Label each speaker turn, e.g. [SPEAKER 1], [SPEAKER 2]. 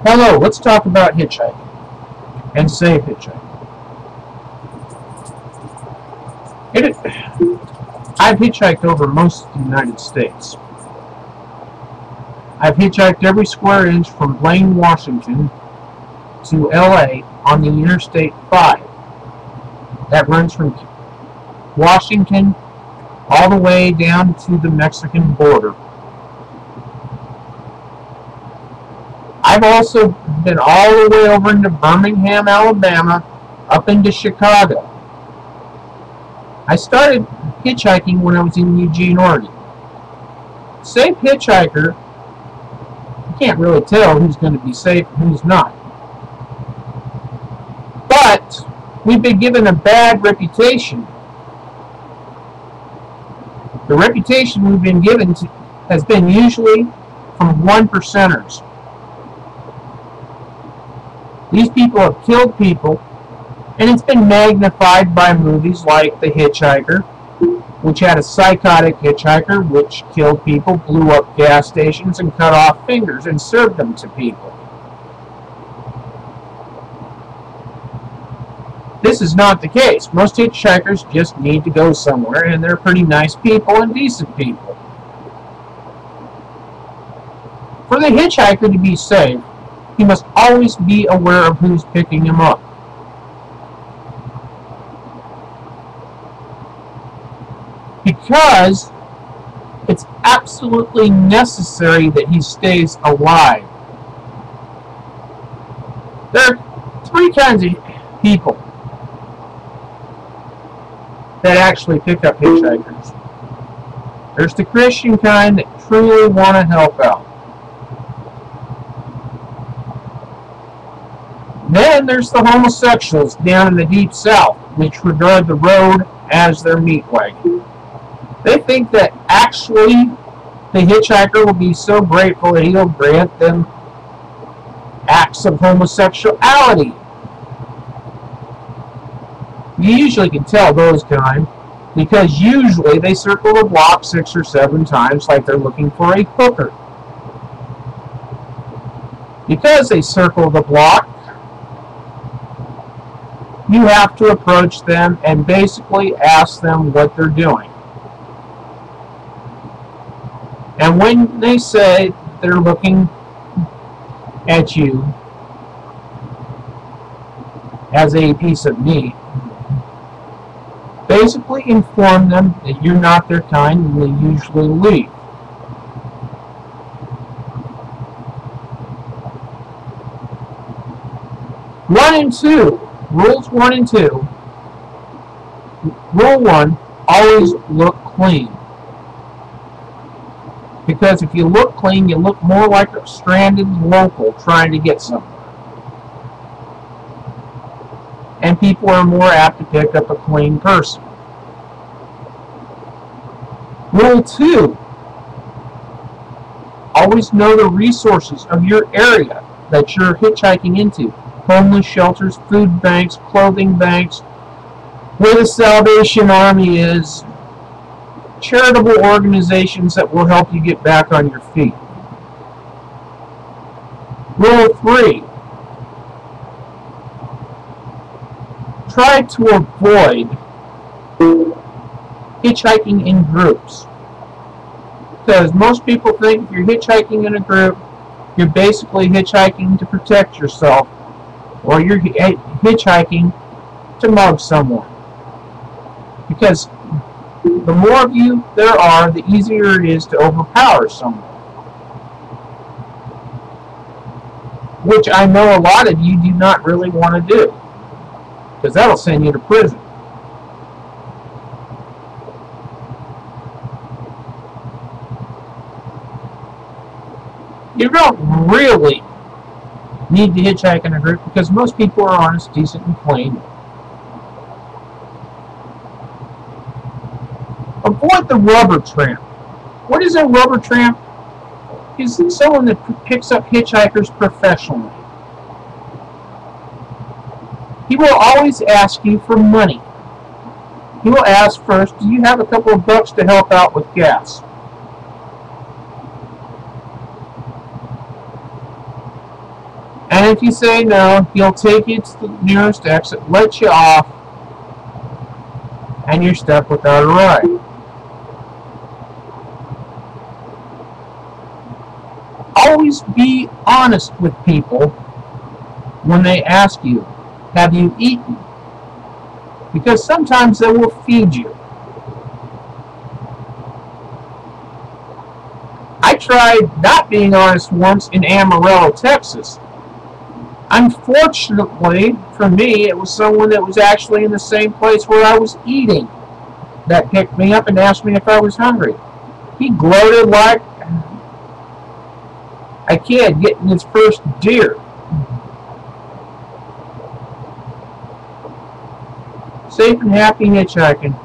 [SPEAKER 1] Hello, let's talk about hitchhiking and safe hitchhiking. I've hitchhiked over most of the United States. I've hitchhiked every square inch from Blaine, Washington to LA on the Interstate 5. That runs from Washington all the way down to the Mexican border. I've also been all the way over into Birmingham, Alabama, up into Chicago. I started hitchhiking when I was in Eugene, Oregon. Safe hitchhiker, you can't really tell who's going to be safe and who's not. But we've been given a bad reputation. The reputation we've been given has been usually from 1%ers. These people have killed people, and it's been magnified by movies like The Hitchhiker, which had a psychotic hitchhiker which killed people, blew up gas stations, and cut off fingers and served them to people. This is not the case. Most hitchhikers just need to go somewhere, and they're pretty nice people and decent people. For the hitchhiker to be safe, he must always be aware of who's picking him up. Because it's absolutely necessary that he stays alive. There are three kinds of people that actually pick up hitchhikers. There's the Christian kind that truly want to help out. Then there's the homosexuals down in the deep south, which regard the road as their meat wagon. They think that actually the hitchhiker will be so grateful that he'll grant them acts of homosexuality. You usually can tell those kind because usually they circle the block 6 or 7 times like they're looking for a hooker. Because they circle the block, you have to approach them and basically ask them what they're doing. And when they say they're looking at you as a piece of meat, basically inform them that you're not their kind and they usually leave. Rules 1 and 2. Rule 1, always look clean. Because if you look clean, you look more like a stranded local trying to get somewhere. And people are more apt to pick up a clean person. Rule 2, always know the resources of your area that you're hitchhiking into. Homeless shelters, food banks, clothing banks, where the Salvation Army is, charitable organizations that will help you get back on your feet. Rule 3, try to avoid hitchhiking in groups. Because most people think if you're hitchhiking in a group, you're basically hitchhiking to protect yourself, or you're hitchhiking to mug someone. Because the more of you there are, the easier it is to overpower someone. Which I know a lot of you do not really want to do. Because that'll send you to prison. You don't really need to hitchhike in a group because most people are honest, decent, and clean. Avoid the rubber tramp. What is a rubber tramp? It's someone that picks up hitchhikers professionally. He will always ask you for money. He will ask first, do you have a couple of bucks to help out with gas? And if you say no, he'll take you to the nearest exit, let you off, and you're stuck without a ride. Always be honest with people when they ask you, have you eaten? Because sometimes they will feed you. I tried not being honest once in Amarillo, Texas. Unfortunately for me, it was someone that was actually in the same place where I was eating that picked me up and asked me if I was hungry. He gloated like a kid getting his first deer. Safe and happy hitchhiking.